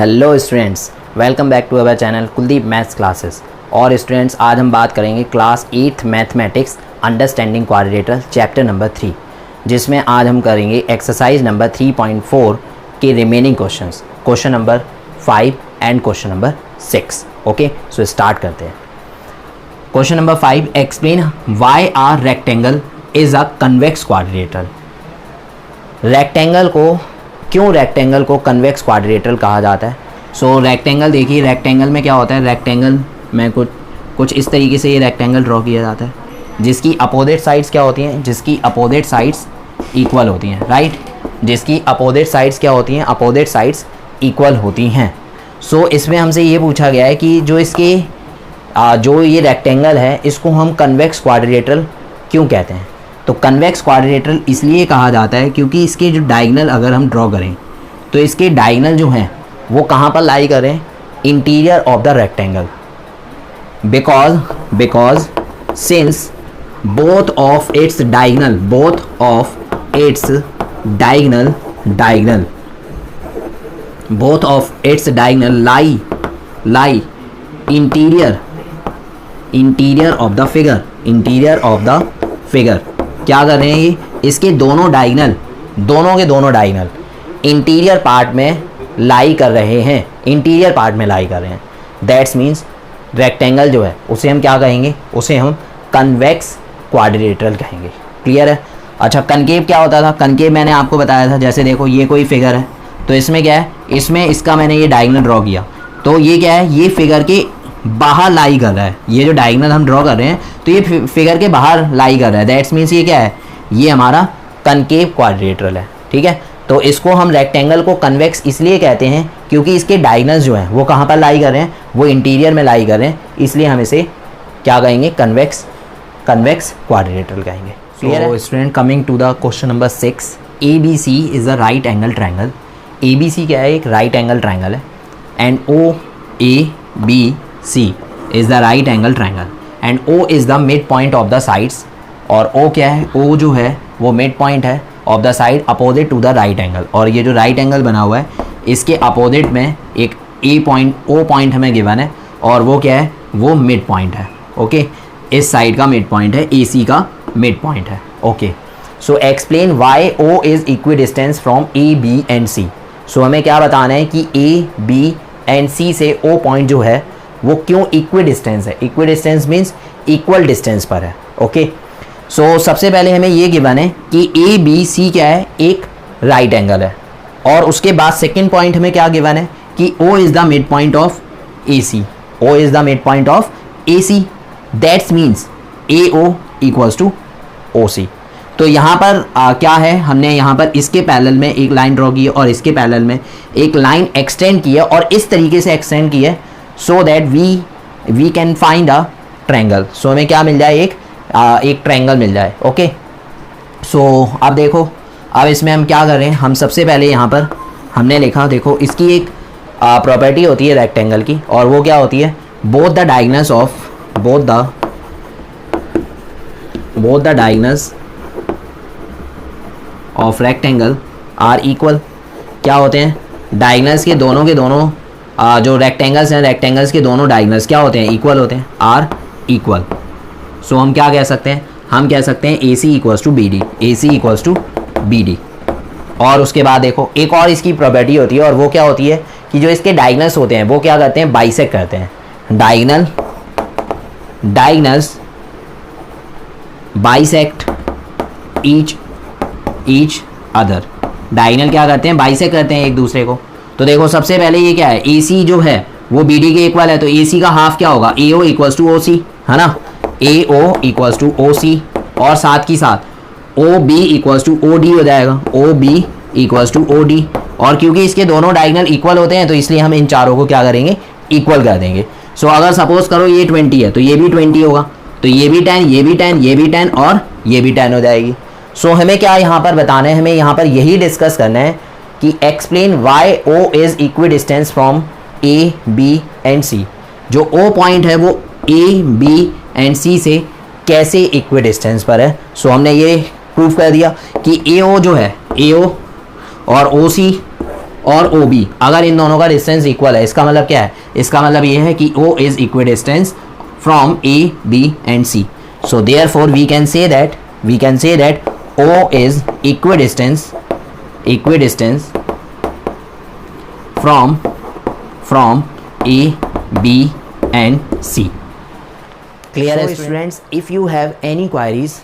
Hello students, welcome back to our channel Kuldeep maths classes. और students, आज हम बात करेंगे class 8th mathematics understanding quadrilateral chapter number 3, जिसमें आज हम करेंगे एक्सरसाइज नंबर 3.4 के remaining questions, question number 5 and question number 6। Okay, so start करते हैं। Question number 5, explain why are rectangle is a convex quadrilateral. क्यों रेक्टेंगल को कन्वेक्स क्वाड्रिलेटरल कहा जाता है। सो रेक्टेंगल देखिए, रेक्टेंगल में क्या होता है, रेक्टेंगल में कुछ इस तरीके से ये रेक्टेंगल ड्रॉ किया जाता है, जिसकी अपोजिट साइड्स क्या होती हैं, जिसकी अपोजिट साइड्स इक्वल होती हैं, राइट। जिसकी अपोजिट साइड्स क्या होती हैं, अपोजिट साइड्स इक्वल होती हैं। सो इसमें हमसे ये पूछा गया है कि जो ये रेक्टेंगल है, इसको हम कन्वेक्स क्वाड्रिलेटरल क्यों कहते हैं। तो कन्वेक्स क्वाड्रिलेटरल इसलिए कहा जाता है क्योंकि इसके जो डायगोनल अगर हम ड्रॉ करें तो इसके डायगोनल जो हैं वो कहाँ पर लाई करें, interior of the rectangle, because since both of its diagonal lie interior of the figure. क्या कर रहे हैं, ये इसके दोनों के दोनों डायगोनल इंटीरियर पार्ट में लाई कर रहे हैं, दैट्स मीन्स रेक्टेंगल जो है उसे हम क्या कहेंगे, उसे हम कन्वेक्स क्वाड्रिलेटरल कहेंगे। क्लियर है। अच्छा, कनकेव क्या होता था, कनकेव मैंने आपको बताया था। जैसे देखो, ये कोई फिगर है तो इसमें क्या है, इसमें इसका मैंने ये डायगोनल ड्रॉ किया तो ये क्या है, ये फिगर के बाहर लाई कर रहा है। ये जो डायगोनल हम ड्रॉ कर रहे हैं तो ये फिगर के बाहर लाई कर रहा है, दैट्स मीन्स ये क्या है, ये हमारा कनकेव क्वाड्रिलेटरल है। ठीक है, तो इसको हम रेक्टेंगल को कन्वेक्स इसलिए कहते हैं क्योंकि इसके डायगोनल्स जो हैं वो कहाँ पर लाई कर रहे हैं, वो इंटीरियर में लाई कर रहे हैं, इसलिए हम इसे क्या कहेंगे, कन्वेक्स क्वाड्रिलेटरल कहेंगे। So student, coming to the question number 6, ABC is a right angle triangle. ABC क्या है, एक राइट एंगल ट्रायंगल है। And OABC is the right angle triangle and O is the midpoint of the sides। और O क्या है, O जो है वो midpoint है of the side opposite to the right angle। और ये जो right angle बना हुआ है इसके opposite में एक O point हमें गिवन है और वो क्या है, वो midpoint है। ओके, इस साइड का midpoint है, AC का midpoint है। Okay, so explain why O is equidistant from A, B and C। सो हमें क्या बताना है कि A, B and C से O point जो है वो क्यों इक्वी डिस्टेंस है। Equi distance means equal distance पर है। ओके, सो सबसे पहले हमें ये गिवन है कि ABC क्या है, एक राइट एंगल है। और उसके बाद सेकंड पॉइंट हमें क्या गिवन है कि O is the mid point of AC, that's means AO equals to OC। तो यहाँ पर क्या है, हमने यहाँ पर इसके पैरेलल में एक लाइन ड्रॉ की है और इसके पैरेलल में एक लाइन एक्सटेंड की है और इस तरीके से एक्सटेंड की है so that we can find a triangle. So हमें क्या मिल जाए, एक ट्रायंगल मिल जाए। ओके, सो अब देखो, अब इसमें हम क्या कर रहे हैं, हम सबसे पहले यहाँ पर हमने लिखा, देखो इसकी एक प्रॉपर्टी होती है रेक्टेंगल की, और वो क्या होती है, both the diagonals of rectangle are equal. क्या होते हैं, डायगोनल्स के दोनों जो रेक्टेंगल्स हैं, रेक्टेंगल्स के दोनों डायगोनल्स क्या होते हैं, इक्वल होते हैं, आर इक्वल। सो हम क्या कह सकते हैं, हम कह सकते हैं AC इक्वल्स टू BD। और उसके बाद देखो, एक और इसकी प्रॉपर्टी होती है और वो क्या होती है कि जो इसके डायगोनल्स होते हैं वो क्या करते हैं, बाइसेक्ट करते हैं। Diagonals bisect each other. Diagonal क्या करते हैं, बाइसेक्ट करते हैं एक दूसरे को। तो देखो, सबसे पहले ये क्या है, AC जो है वो BD के इक्वल है, तो AC का हाफ क्या होगा, AO इक्वल्स टू OC, है ना, AO इक्वल्स टू OC। और साथ ही साथ OB इक्वल्स टू OD हो जाएगा, OB इक्वल्स टू OD। और क्योंकि इसके दोनों डायगोनल इक्वल होते हैं तो इसलिए हम इन चारों को क्या करेंगे, इक्वल कर देंगे। सो अगर सपोज करो ये 20 है तो ये भी 20 होगा, तो ये भी 10, ये भी 10, ये भी 10 और ये भी 10 हो जाएगी। सो हमें क्या यहाँ पर बताना है, हमें यहाँ पर यही डिस्कस करना है कि explain why O is equidistance from A, B and C। जो O पॉइंट है वो A, B एंड C से कैसे इक्वी डिस्टेंस पर है। सो हमने ये प्रूफ कर दिया कि AO जो है, AO और OC और ओ बी, अगर इन दोनों का डिस्टेंस इक्वल है, इसका मतलब क्या है, इसका मतलब ये है कि O is equidistance from A B and C. So therefore we can say that O is equidistance from A, B and C. Clear? So students, if you have any queries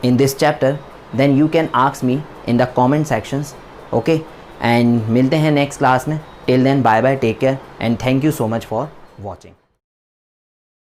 in this chapter, then you can ask me in the comment sections. Okay, and मिलते हैं next class में. Till then, bye bye, take care and thank you so much for watching.